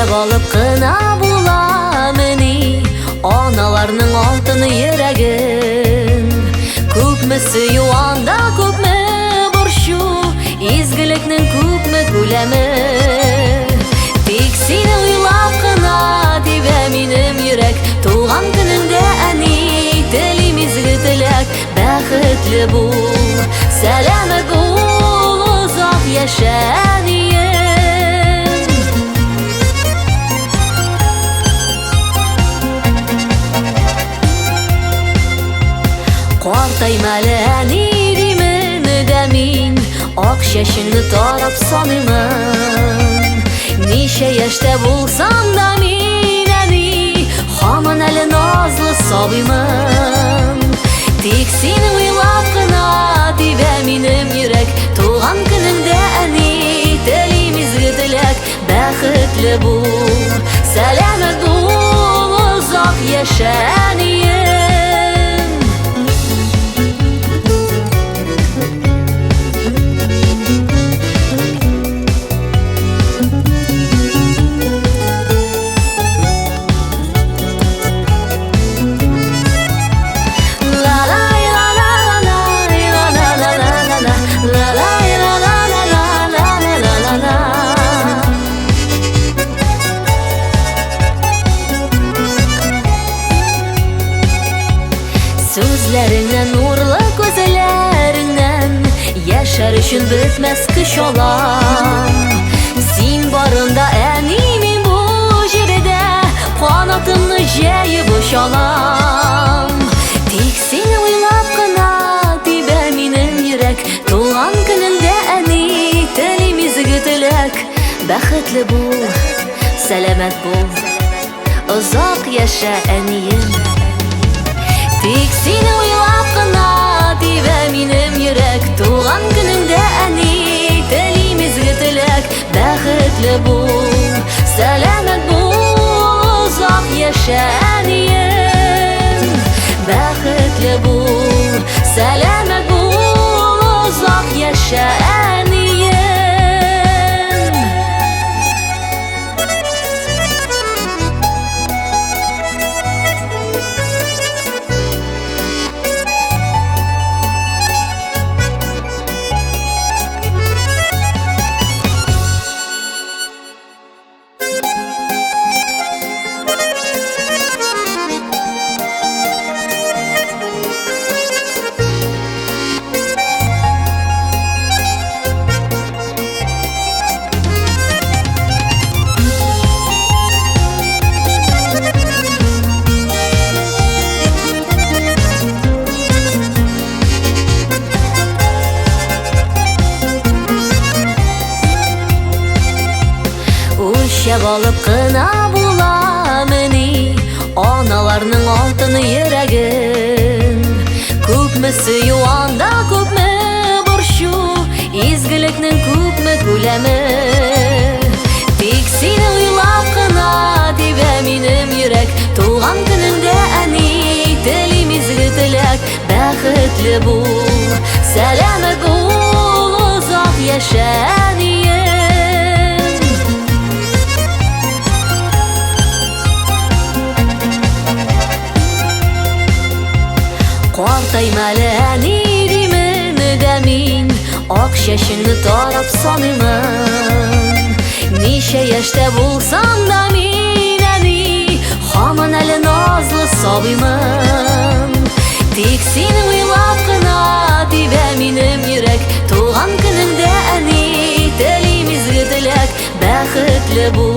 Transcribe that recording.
Үлчәп алып кына буламыни аналарның алтын йөрәген. Күпме сөю анда, күпме борчу, изгелекнең күпме күләме. Тик сине уйлап кына тибә минем йөрәк. Туган көнеңдә әни телим изге теләк. Бәхетле бул, сәламәт бул, озак яшә әнием. Картайма әле әни димен дә мин, ак чәчеңне тарап саныймын. Ничә яшьтә булсам да мин әни, һаман әле назлы сабыймын. Тик сине уйлап кына тибә минем йөрәк. Туган көнеңдә әни телим изге теләк. Бәхетле бул, сәламәт бул, озак яшә әнием. Сүзләреңнән, нурлы күзләреңнән яшәр өчен бетмәс көч алам. Син барында әни, мин бу җирдә канатымны җәеп очалам. Тик сине уйлап кына тибә минем йөрәк. Туган көнеңдә әни телим изге теләк. Бәхетле бул, сәламәт бул, озак яшә әнием. Тик сине уйлап кына тибә минем йөрәк. Туган көнеңдә әни телим изге теләк. Бәхетле бул, сәламәт бул, озак яшә әнием. Бәхетле бул, сәламәт бул, озак яшә әнием. Үлчәп алып кына буламыни аналарның алтын йөрәген. Күпме сөю анда, күпме борчу, изгелекнең күпме күләме. Тик сине уйлап кына тибә минем йөрәк. Туган көнеңдә әни телим изге теләк. Бәхетле бул, сәламәт бул, озак яшә әнием. Картайма әле әни димен дә мин, ак чәчеңне тарап саныймын. Ничә яшьтә булсам да мин әни, һаман әле назлы сабыймын. Тик сине уйлап кына тибә минем йөрәк. Туган көнеңдә әни телим изге теләк. Бәхетле бул,